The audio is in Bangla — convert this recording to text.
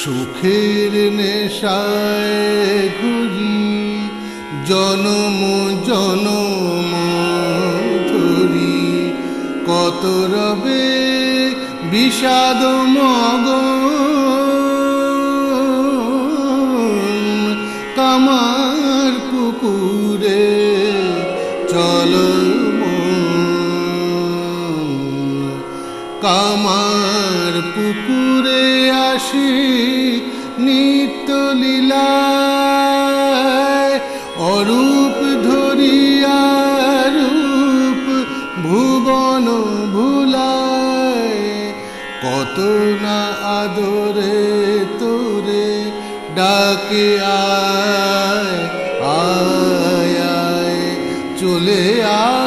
সুখের নেশায় ঘুরি জনম জনম ধরি, কত রবে বিষাদ মগন। কামার পুকুরে চলো কামার পুকুরে আসি নিত্য লীলায়, অরূপ ধরিয়া রূপ ভুবন ভুলায়। কত না আদরে তোরে ডাকে আয় আয় আয়, চলে আয়।